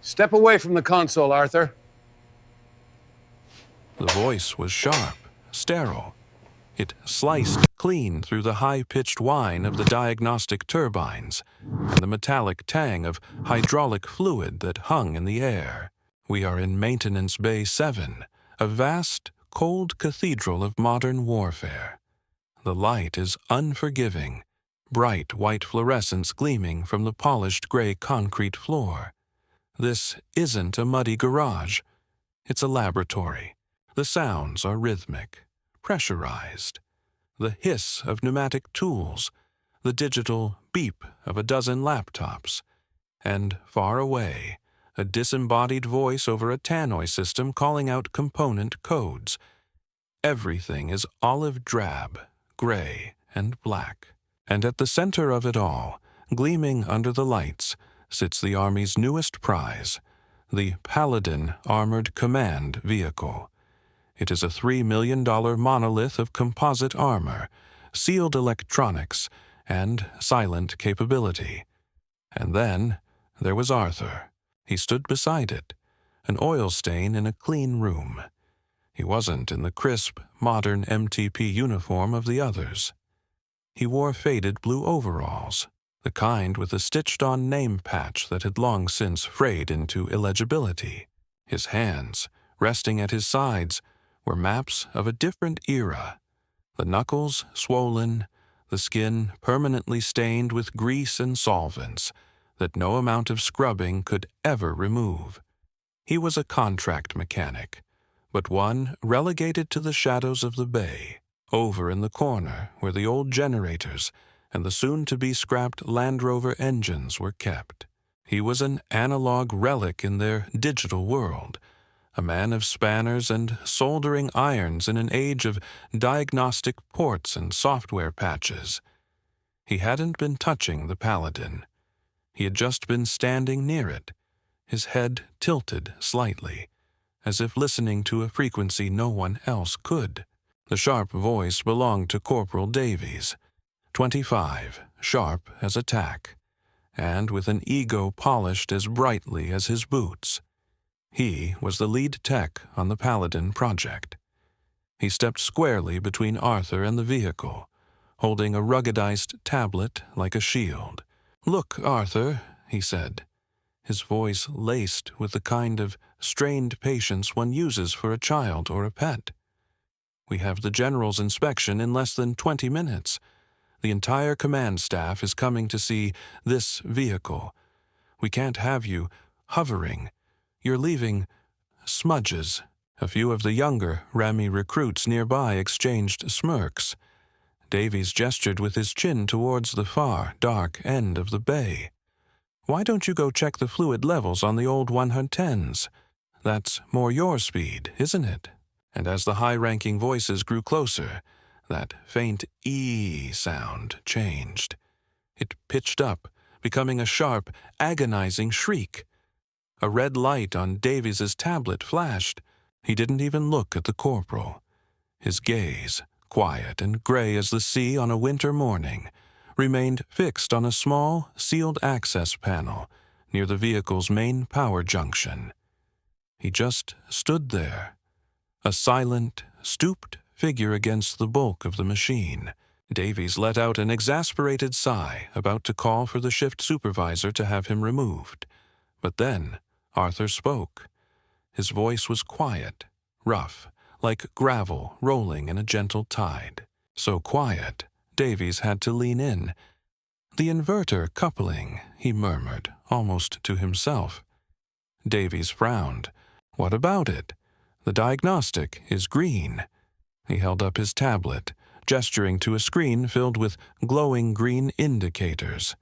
Step away from the console, Arthur. The voice was sharp, sterile. It sliced clean through the high-pitched whine of the diagnostic turbines and the metallic tang of hydraulic fluid that hung in the air. We are in Maintenance Bay 7, a vast, cold cathedral of modern warfare. The light is unforgiving, bright white fluorescence gleaming from the polished gray concrete floor. This isn't a muddy garage. It's a laboratory. The sounds are rhythmic, pressurized. The hiss of pneumatic tools, the digital beep of a dozen laptops, and far away, a disembodied voice over a tannoy system calling out component codes. Everything is olive drab, gray, and black. And at the center of it all, gleaming under the lights, sits the Army's newest prize, the Paladin Armored Command Vehicle. It is a $3 million monolith of composite armor, sealed electronics, and silent capability. And then there was Arthur. He stood beside it, an oil stain in a clean room. He wasn't in the crisp, modern MTP uniform of the others. He wore faded blue overalls, the kind with a stitched-on name patch that had long since frayed into illegibility. His hands, resting at his sides, were maps of a different era, the knuckles swollen, the skin permanently stained with grease and solvents that no amount of scrubbing could ever remove. He was a contract mechanic, but one relegated to the shadows of the bay, over in the corner where the old generators and the soon-to-be scrapped Land Rover engines were kept. He was an analog relic in their digital world, a man of spanners and soldering irons in an age of diagnostic ports and software patches. He hadn't been touching the Paladin. He had just been standing near it, his head tilted slightly, as if listening to a frequency no one else could. The sharp voice belonged to Corporal Davies, 25, sharp as a tack, and with an ego polished as brightly as his boots. He was the lead tech on the Paladin project. He stepped squarely between Arthur and the vehicle, holding a ruggedized tablet like a shield. "Look, Arthur," he said, his voice laced with the kind of strained patience one uses for a child or a pet. "We have the General's inspection in less than 20 minutes. The entire command staff is coming to see this vehicle. We can't have you hovering. You're leaving smudges." A few of the younger Rami recruits nearby exchanged smirks. Davies gestured with his chin towards the far, dark end of the bay. "Why don't you go check the fluid levels on the old 110s? That's more your speed, isn't it?" And as the high-ranking voices grew closer, that faint "ee" sound changed. It pitched up, becoming a sharp, agonizing shriek. A red light on Davies's tablet flashed. He didn't even look at the corporal. His gaze, quiet and gray as the sea on a winter morning, remained fixed on a small, sealed access panel near the vehicle's main power junction. He just stood there, a silent, stooped figure against the bulk of the machine. Davies let out an exasperated sigh, about to call for the shift supervisor to have him removed. But then Arthur spoke. His voice was quiet, rough, like gravel rolling in a gentle tide. So quiet, Davies had to lean in. "The inverter coupling," he murmured, almost to himself. Davies frowned. "What about it? The diagnostic is green." He held up his tablet, gesturing to a screen filled with glowing green indicators.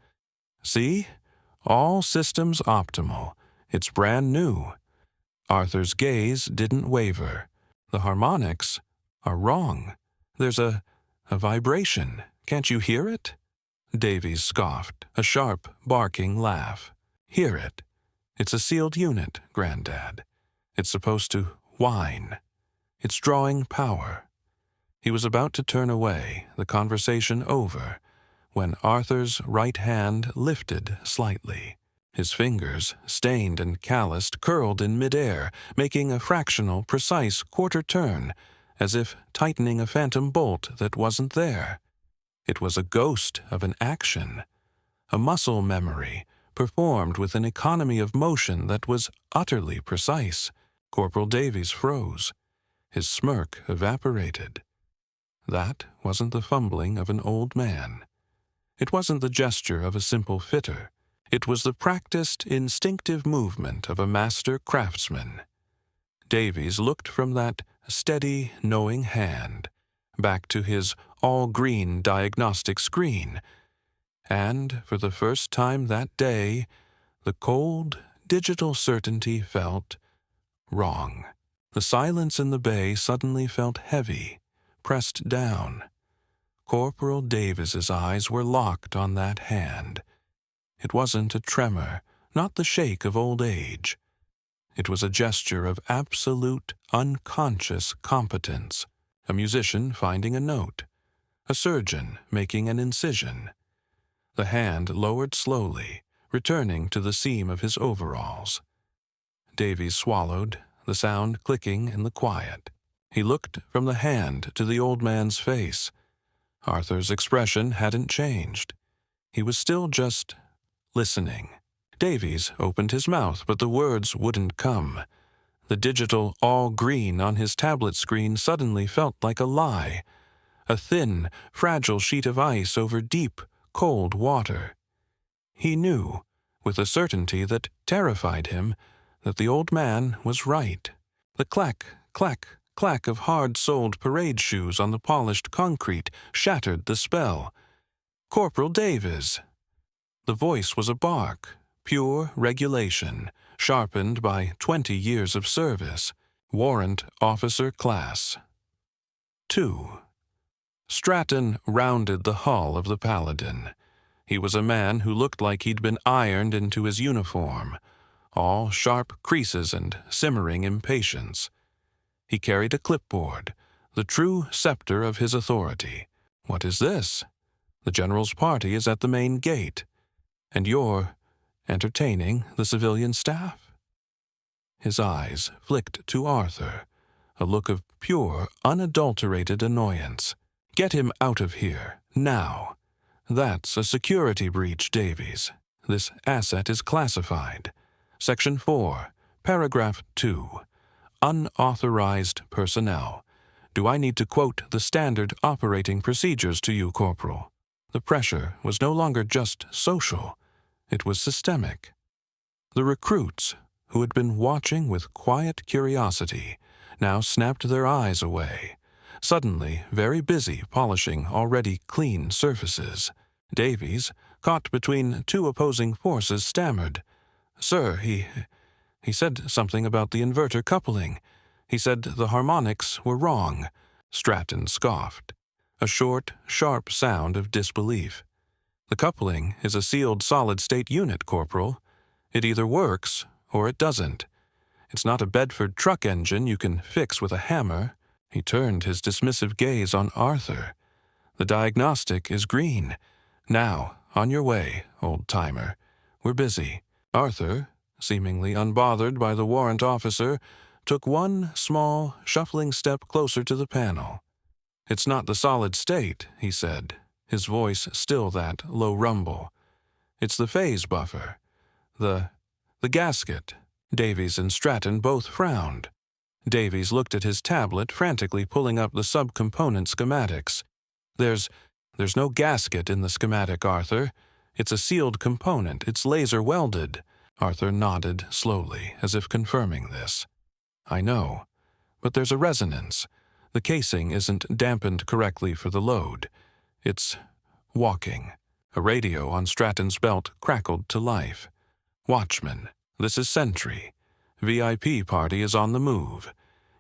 "See? All systems optimal. It's brand new." Arthur's gaze didn't waver. "The harmonics are wrong. There's a vibration. Can't you hear it?" Davies scoffed, a sharp, barking laugh. "Hear it? It's a sealed unit, Granddad. It's supposed to whine. It's drawing power." He was about to turn away, the conversation over, when Arthur's right hand lifted slightly. His fingers, stained and calloused, curled in midair, making a fractional, precise quarter turn, as if tightening a phantom bolt that wasn't there. It was a ghost of an action, a muscle memory, performed with an economy of motion that was utterly precise. Corporal Davies froze. His smirk evaporated. That wasn't the fumbling of an old man. It wasn't the gesture of a simple fitter. It was the practiced, instinctive movement of a master craftsman. Davies looked from that steady, knowing hand back to his all-green diagnostic screen, and for the first time that day, the cold, digital certainty felt wrong. The silence in the bay suddenly felt heavy, pressed down. Corporal Davies's eyes were locked on that hand. It wasn't a tremor, not the shake of old age. It was a gesture of absolute, unconscious competence. A musician finding a note. A surgeon making an incision. The hand lowered slowly, returning to the seam of his overalls. Davies swallowed, the sound clicking in the quiet. He looked from the hand to the old man's face. Arthur's expression hadn't changed. He was still just listening. Davies opened his mouth, but the words wouldn't come. The digital all-green on his tablet screen suddenly felt like a lie, a thin, fragile sheet of ice over deep, cold water. He knew, with a certainty that terrified him, that the old man was right. The clack, clack, clack of hard-soled parade shoes on the polished concrete shattered the spell. Corporal Davies! The voice was a bark, pure regulation, sharpened by 20 years of service. Warrant Officer Class. 2. Stratton rounded the hull of the Paladin. He was a man who looked like he'd been ironed into his uniform, all sharp creases and simmering impatience. He carried a clipboard, the true scepter of his authority. What is this? The general's party is at the main gate, and you're entertaining the civilian staff? His eyes flicked to Arthur, a look of pure, unadulterated annoyance. Get him out of here, now. That's a security breach, Davies. This asset is classified. Section 4, Paragraph 2. Unauthorized personnel. Do I need to quote the standard operating procedures to you, Corporal? The pressure was no longer just social. It was systemic. The recruits, who had been watching with quiet curiosity, now snapped their eyes away, suddenly very busy polishing already clean surfaces. Davies, caught between two opposing forces, stammered. "Sir, he said something about the inverter coupling. He said the harmonics were wrong." Stratton scoffed. A short, sharp sound of disbelief. "The coupling is a sealed solid-state unit, Corporal. It either works or it doesn't. It's not a Bedford truck engine you can fix with a hammer." He turned his dismissive gaze on Arthur. "The diagnostic is green. Now, on your way, old-timer. We're busy." Arthur, seemingly unbothered by the warrant officer, took one small, shuffling step closer to the panel. "It's not the solid state," he said, his voice still that low rumble. "It's the phase buffer. The gasket." Davies and Stratton both frowned. Davies looked at his tablet, frantically pulling up the subcomponent schematics. There's no gasket in the schematic, Arthur. It's a sealed component. It's laser welded." Arthur nodded slowly, as if confirming this. "I know. But there's a resonance. The casing isn't dampened correctly for the load. It's walking." A radio on Stratton's belt crackled to life. "Watchman, this is Sentry. VIP party is on the move.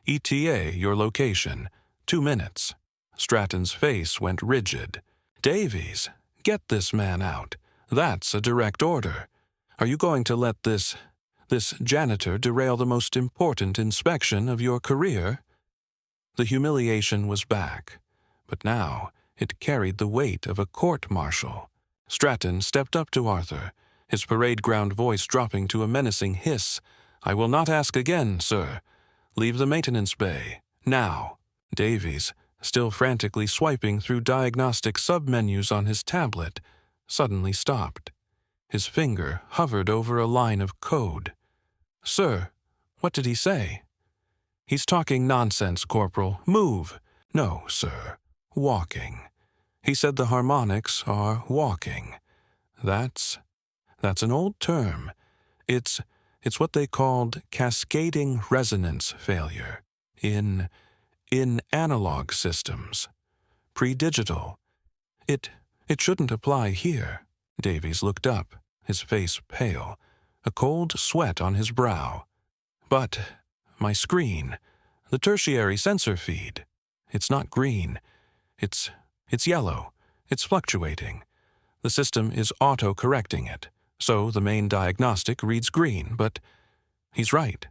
ETA your location. 2 minutes." Stratton's face went rigid. "Davies, get this man out. That's a direct order. Are you going to let this janitor derail the most important inspection of your career?" The humiliation was back, but now it carried the weight of a court-martial. Stratton stepped up to Arthur, his parade ground voice dropping to a menacing hiss. "I will not ask again, sir. Leave the maintenance bay, now." Davies, still frantically swiping through diagnostic submenus on his tablet, suddenly stopped. His finger hovered over a line of code. "Sir, what did he say?" "He's talking nonsense, Corporal. Move." "No, sir. Walking. He said the harmonics are walking. That's an old term. It's what they called cascading resonance failure in analog systems. Pre-digital. It shouldn't apply here." Davies looked up, his face pale, a cold sweat on his brow. "But my screen, the tertiary sensor feed, it's not green. It's yellow. It's fluctuating. The system is auto-correcting it, so the main diagnostic reads green, but he's right.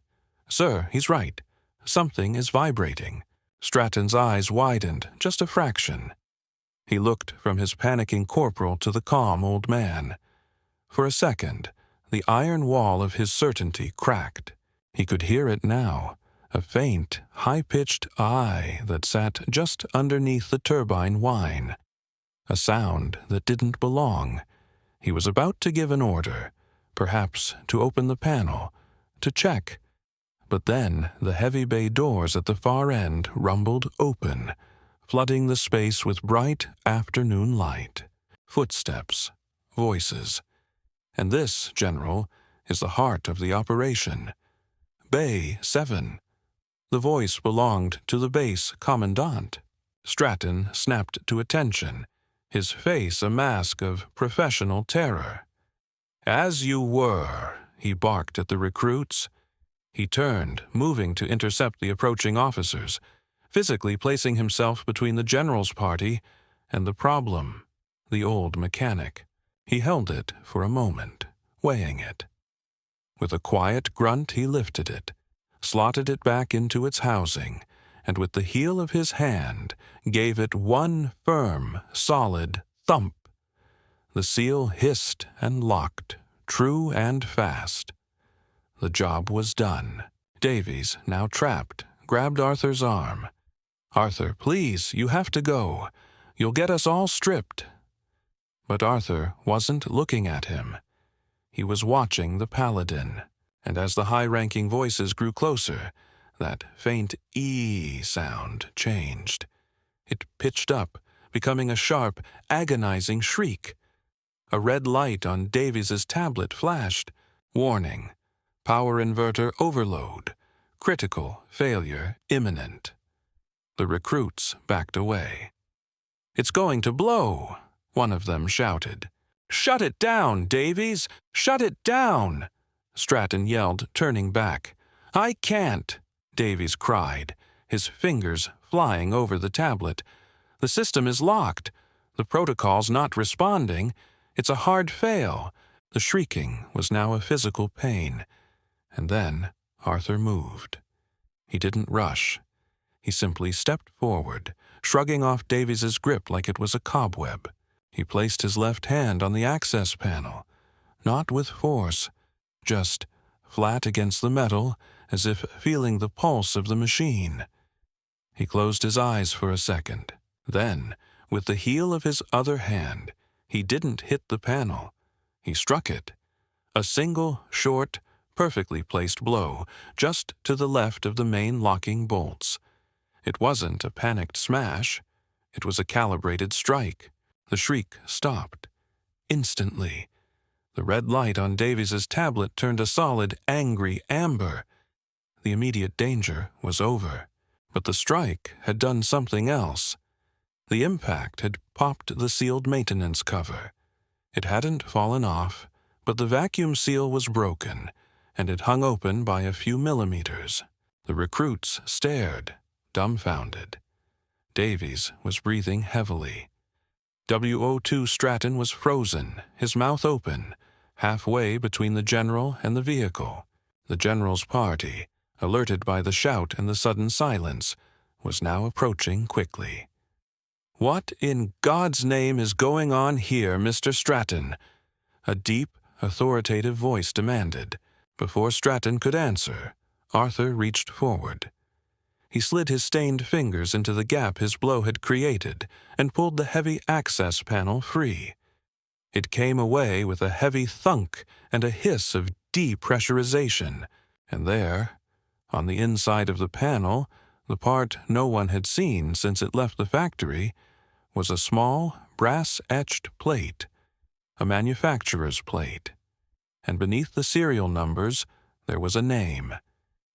Sir, he's right. Something is vibrating." Stratton's eyes widened just a fraction. He looked from his panicking corporal to the calm old man. For a second, the iron wall of his certainty cracked. He could hear it now, a faint, high-pitched "I" that sat just underneath the turbine whine. A sound that didn't belong. He was about to give an order, perhaps to open the panel, to check. But then the heavy bay doors at the far end rumbled open, flooding the space with bright afternoon light. Footsteps, voices. And this, General, is the heart of the operation. Bay 7. The voice belonged to the base commandant. Stratton snapped to attention, his face a mask of professional terror. "As you were," he barked at the recruits. He turned, moving to intercept the approaching officers, physically placing himself between the general's party and the problem, the old mechanic. He held it for a moment, weighing it. With a quiet grunt he lifted it, slotted it back into its housing, and with the heel of his hand gave it one firm, solid thump. The seal hissed and locked, true and fast. The job was done. Davies, now trapped, grabbed Arthur's arm. "Arthur, please, you have to go. You'll get us all stripped." But Arthur wasn't looking at him. He was watching the paladin, and as the high-ranking voices grew closer, that faint "ee" sound changed. It pitched up, becoming a sharp, agonizing shriek. A red light on Davies's tablet flashed. Warning. Power inverter overload. Critical failure imminent. The recruits backed away. "It's going to blow," one of them shouted. "Shut it down, Davies! Shut it down!" Stratton yelled, turning back. "I can't," Davies cried, his fingers flying over the tablet. "The system is locked. The protocol's not responding. It's a hard fail." The shrieking was now a physical pain. And then Arthur moved. He didn't rush. He simply stepped forward, shrugging off Davies's grip like it was a cobweb. He placed his left hand on the access panel, not with force, just flat against the metal, as if feeling the pulse of the machine. He closed his eyes for a second. Then, with the heel of his other hand, he didn't hit the panel. He struck it. A single, short, perfectly placed blow, just to the left of the main locking bolts. It wasn't a panicked smash. It was a calibrated strike. The shriek stopped. Instantly. The red light on Davies's tablet turned a solid, angry amber. The immediate danger was over. But the strike had done something else. The impact had popped the sealed maintenance cover. It hadn't fallen off, but the vacuum seal was broken, and it hung open by a few millimeters. The recruits stared, dumbfounded. Davies was breathing heavily. WO2 Stratton was frozen, his mouth open, halfway between the general and the vehicle. The general's party, alerted by the shout and the sudden silence, was now approaching quickly. "What in God's name is going on here, Mr. Stratton?" A deep, authoritative voice demanded. Before Stratton could answer, Arthur reached forward. He slid his stained fingers into the gap his blow had created and pulled the heavy access panel free. It came away with a heavy thunk and a hiss of depressurization, and there, on the inside of the panel, the part no one had seen since it left the factory, was a small, brass-etched plate, a manufacturer's plate, and beneath the serial numbers there was a name: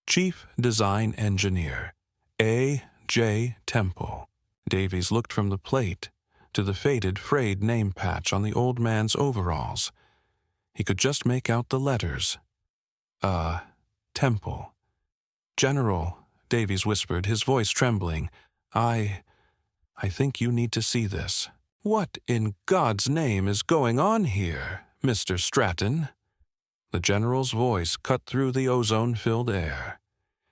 Chief Design Engineer, A. J. Temple. Davies looked from the plate to the faded, frayed name patch on the old man's overalls. He could just make out the letters. Temple. "General," Davies whispered, his voice trembling, I think you need to see this." "What in God's name is going on here, Mr. Stratton?" The general's voice cut through the ozone-filled air.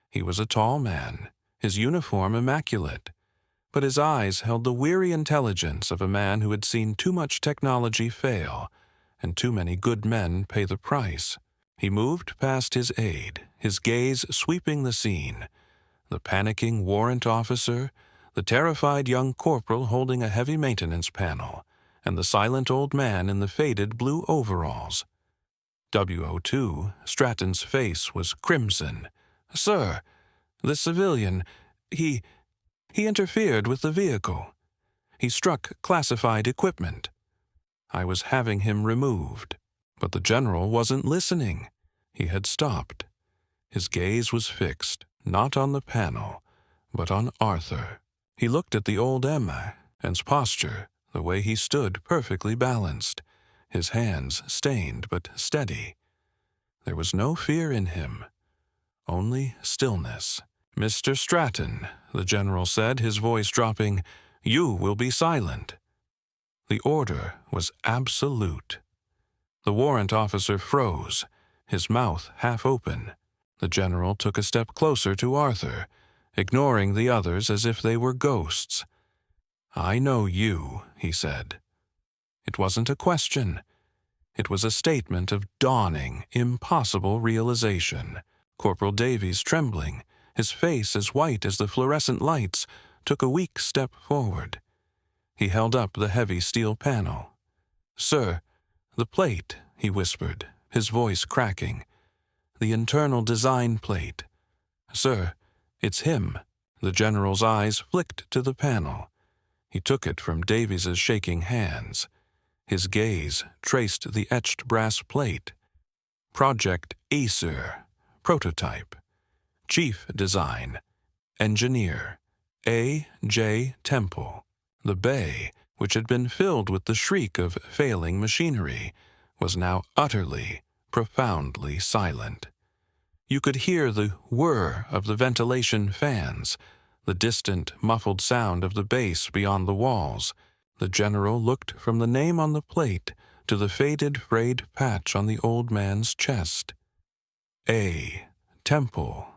He was a tall man, his uniform immaculate, but his eyes held the weary intelligence of a man who had seen too much technology fail and too many good men pay the price. He moved past his aide, his gaze sweeping the scene: the panicking warrant officer, the terrified young corporal holding a heavy maintenance panel, and the silent old man in the faded blue overalls. W02, Stratton's face was crimson. "Sir, the civilian, he interfered with the vehicle. He struck classified equipment. I was having him removed." But the general wasn't listening. He had stopped. His gaze was fixed, not on the panel, but on Arthur. He looked at the old man's posture, the way he stood perfectly balanced, his hands stained but steady. There was no fear in him, only stillness. "Mr. Stratton," the general said, his voice dropping, "you will be silent." The order was absolute. The warrant officer froze, his mouth half open. The general took a step closer to Arthur, ignoring the others as if they were ghosts. "I know you," he said. It wasn't a question. It was a statement of dawning, impossible realization. Corporal Davies, trembling, his face as white as the fluorescent lights, took a weak step forward. He held up the heavy steel panel. "Sir, the plate," he whispered, his voice cracking. "The internal design plate. Sir, it's him." The general's eyes flicked to the panel. He took it from Davies's shaking hands. His gaze traced the etched brass plate. "Project Acer, prototype. Chief Design, Engineer, A. J. Temple." The bay, which had been filled with the shriek of failing machinery, was now utterly, profoundly silent. You could hear the whir of the ventilation fans, the distant, muffled sound of the bass beyond the walls. The general looked from the name on the plate to the faded, frayed patch on the old man's chest. A. Temple.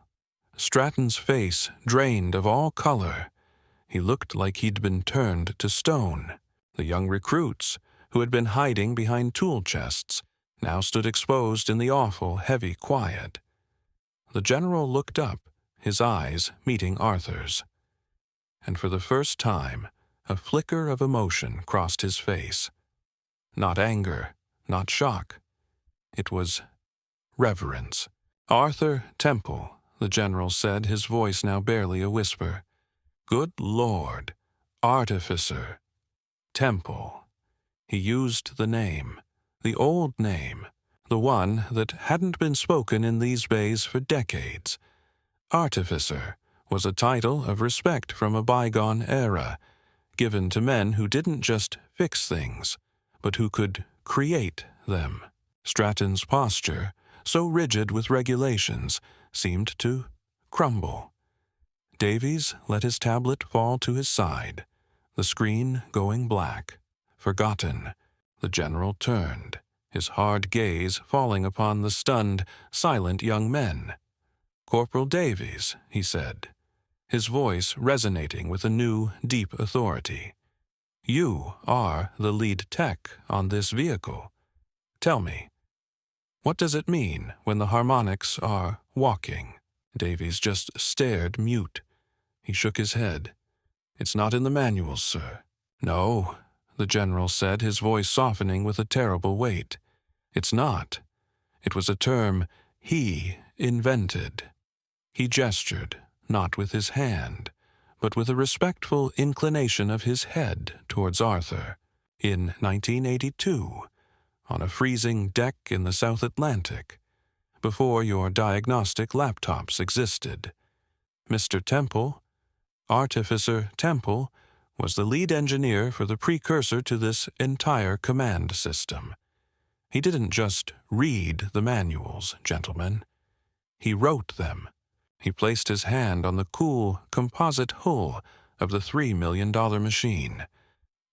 Stratton's face drained of all color. He looked like he'd been turned to stone. The young recruits, who had been hiding behind tool chests, now stood exposed in the awful, heavy quiet. The general looked up, his eyes meeting Arthur's. And for the first time, a flicker of emotion crossed his face. Not anger, not shock. It was reverence. "Arthur Temple," the general said, his voice now barely a whisper. "Good Lord, Artificer Temple." He used the name, the old name, the one that hadn't been spoken in these bays for decades. Artificer was a title of respect from a bygone era, given to men who didn't just fix things, but who could create them. Stratton's posture, so rigid with regulations, seemed to crumble. Davies let his tablet fall to his side, the screen going black. Forgotten. The general turned, his hard gaze falling upon the stunned, silent young men. "Corporal Davies," he said, his voice resonating with a new, deep authority. "You are the lead tech on this vehicle. Tell me, What does it mean when the harmonics are walking? Davies just stared mute. He shook his head. It's not in the manuals, sir. No, the general said, his voice softening with a terrible weight. It's not. It was a term he invented. He gestured, not with his hand, but with a respectful inclination of his head towards Arthur. In 1982, on a freezing deck in the South Atlantic, before your diagnostic laptops existed, Mr. Temple, Artificer Temple, was the lead engineer for the precursor to this entire command system. He didn't just read the manuals, gentlemen. He wrote them. He placed his hand on the cool, composite hull of the $3 million machine.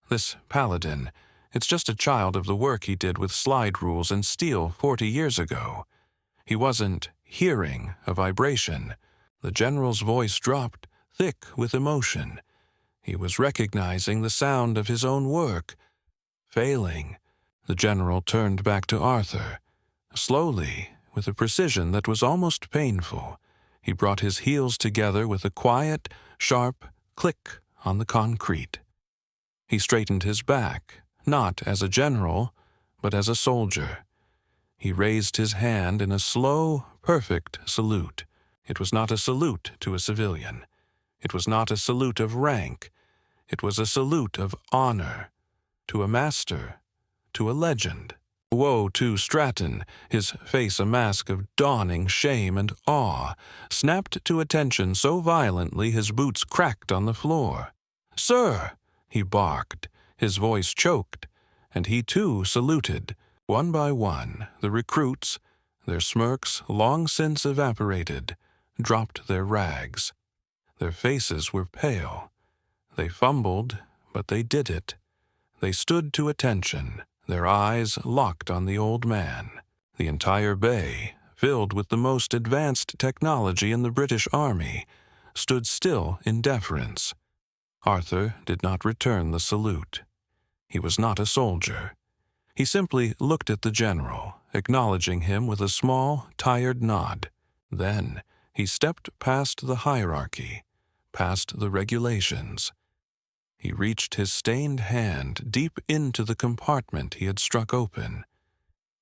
This Paladin, it's just a child of the work he did with slide rules and steel 40 years ago. He wasn't hearing a vibration. The general's voice dropped, thick with emotion. He was recognizing the sound of his own work. Failing, the general turned back to Arthur. Slowly, with a precision that was almost painful, he brought his heels together with a quiet, sharp click on the concrete. He straightened his back, not as a general, but as a soldier. He raised his hand in a slow, perfect salute. It was not a salute to a civilian. It was not a salute of rank. It was a salute of honor, to a master, to a legend. Woe to Stratton, his face a mask of dawning shame and awe, snapped to attention so violently his boots cracked on the floor. "Sir!" he barked, his voice choked, and he too saluted. One by one, the recruits, their smirks long since evaporated, dropped their rags. Their faces were pale. They fumbled, but they did it. They stood to attention, their eyes locked on the old man. The entire bay, filled with the most advanced technology in the British Army, stood still in deference. Arthur did not return the salute. He was not a soldier. He simply looked at the general, acknowledging him with a small, tired nod. Then he stepped past the hierarchy, past the regulations. He reached his stained hand deep into the compartment he had struck open.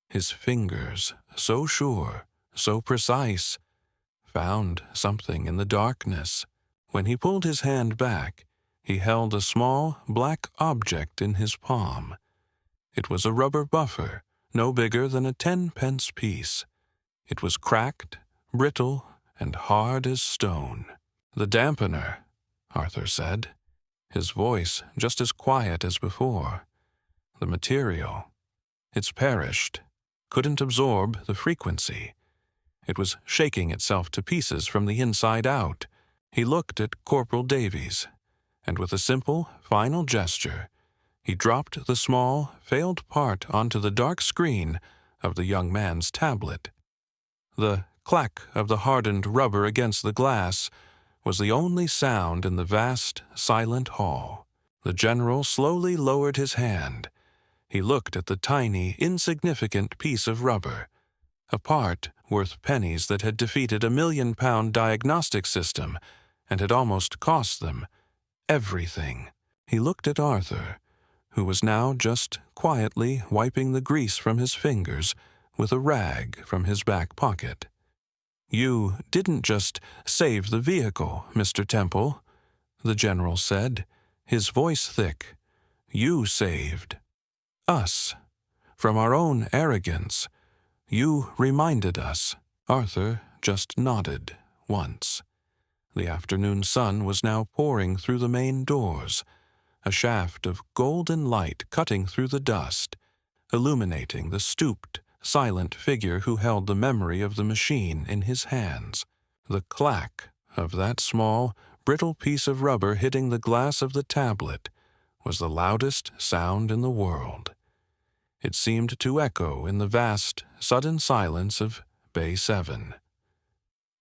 His fingers, so sure, so precise, found something in the darkness. When he pulled his hand back, he held a small, black object in his palm. It was a rubber buffer, no bigger than a 10-pence piece. It was cracked, brittle, and hard as stone. "The dampener," Arthur said, his voice just as quiet as before. "The material. It's perished. Couldn't absorb the frequency. It was shaking itself to pieces from the inside out." He looked at Corporal Davies, and with a simple, final gesture, he dropped the small, failed part onto the dark screen of the young man's tablet. The clack of the hardened rubber against the glass was the only sound in the vast, silent hall. The general slowly lowered his hand. He looked at the tiny, insignificant piece of rubber, a part worth pennies that had defeated a million-pound diagnostic system and had almost cost them everything. He looked at Arthur, who was now just quietly wiping the grease from his fingers with a rag from his back pocket. "You didn't just save the vehicle, Mr. Temple," the general said, his voice thick. "You saved us. From our own arrogance, you reminded us." Arthur just nodded once. The afternoon sun was now pouring through the main doors, a shaft of golden light cutting through the dust, illuminating the stooped, silent figure who held the memory of the machine in his hands. The clack of that small, brittle piece of rubber hitting the glass of the tablet was the loudest sound in the world. It seemed to echo in the vast, sudden silence of Bay 7.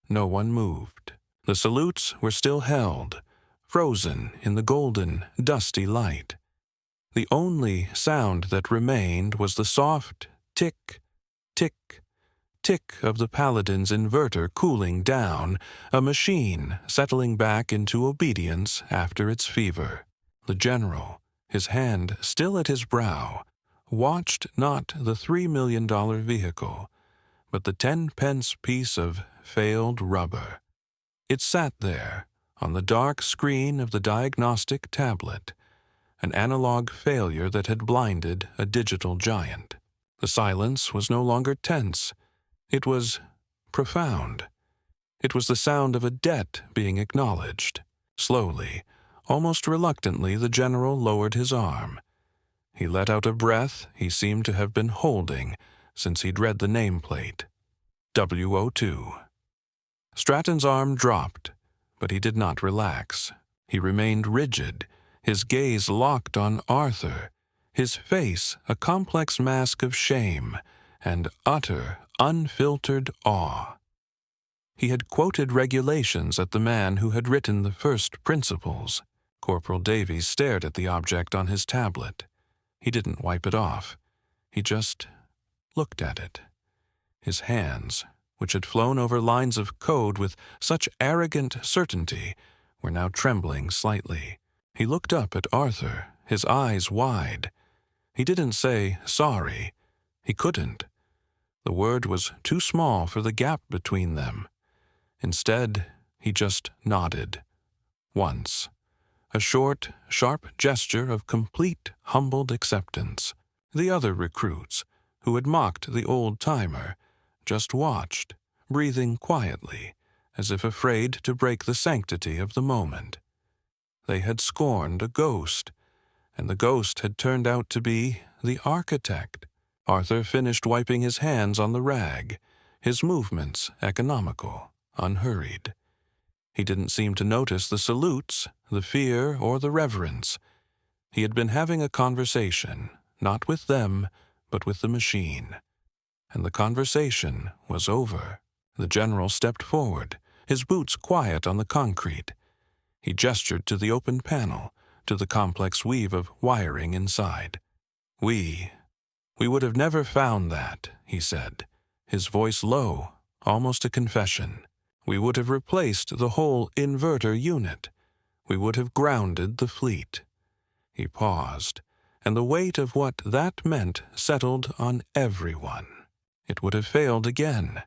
No one moved. The salutes were still held, frozen in the golden, dusty light. The only sound that remained was the soft tick, tick, tick of the Paladin's inverter cooling down, a machine settling back into obedience after its fever. The general, his hand still at his brow, watched not the $3 million vehicle, but the 10-pence piece of failed rubber. It sat there, on the dark screen of the diagnostic tablet, an analog failure that had blinded a digital giant. The silence was no longer tense. It was profound. It was the sound of a debt being acknowledged. Slowly, almost reluctantly, the general lowered his arm. He let out a breath he seemed to have been holding since he'd read the nameplate. W02. Stratton's arm dropped, but he did not relax. He remained rigid, his gaze locked on Arthur, his face a complex mask of shame and utter, unfiltered awe. He had quoted regulations at the man who had written the first principles. Corporal Davies stared at the object on his tablet. He didn't wipe it off. He just looked at it. His hands, which had flown over lines of code with such arrogant certainty, were now trembling slightly. He looked up at Arthur, his eyes wide. He didn't say sorry. He couldn't. The word was too small for the gap between them. Instead, he just nodded. Once. A short, sharp gesture of complete, humbled acceptance. The other recruits, who had mocked the old-timer, just watched, breathing quietly, as if afraid to break the sanctity of the moment. They had scorned a ghost, and the ghost had turned out to be the architect. Arthur finished wiping his hands on the rag, his movements economical, unhurried. He didn't seem to notice the salutes, the fear, or the reverence. He had been having a conversation, not with them, but with the machine. And the conversation was over. The general stepped forward, his boots quiet on the concrete. He gestured to the open panel, to the complex weave of wiring inside. We would have never found that, he said, his voice low, almost a confession. We would have replaced the whole inverter unit. We would have grounded the fleet. He paused, and the weight of what that meant settled on everyone. It would have failed again,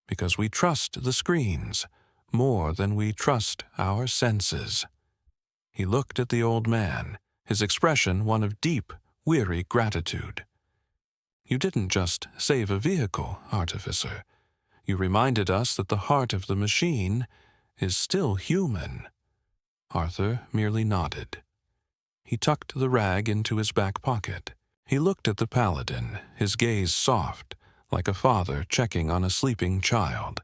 because we trust the screens more than we trust our senses. He looked at the old man, his expression one of deep, weary gratitude. You didn't just save a vehicle, Artificer. You reminded us that the heart of the machine is still human. Arthur merely nodded. He tucked the rag into his back pocket. He looked at the Paladin, his gaze soft, like a father checking on a sleeping child.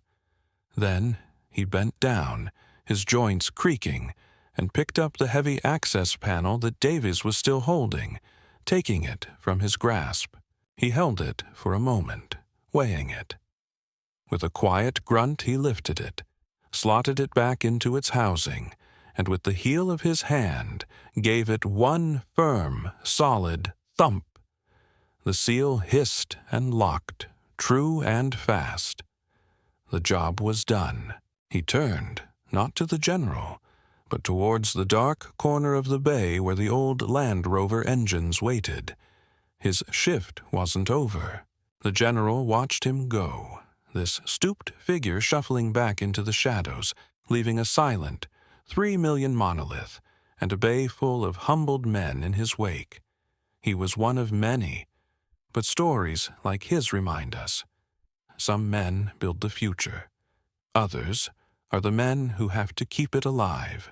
Then he bent down, his joints creaking, and picked up the heavy access panel that Davies was still holding, taking it from his grasp. He held it for a moment, weighing it. With a quiet grunt he lifted it, slotted it back into its housing, and with the heel of his hand gave it one firm, solid thump. The seal hissed and locked, true and fast. The job was done. He turned, not to the general, but towards the dark corner of the bay where the old Land Rover engines waited. His shift wasn't over. The general watched him go, this stooped figure shuffling back into the shadows, leaving a silent, 3 million monolith and a bay full of humbled men in his wake. He was one of many, but stories like his remind us. Some men build the future. Others are the men who have to keep it alive.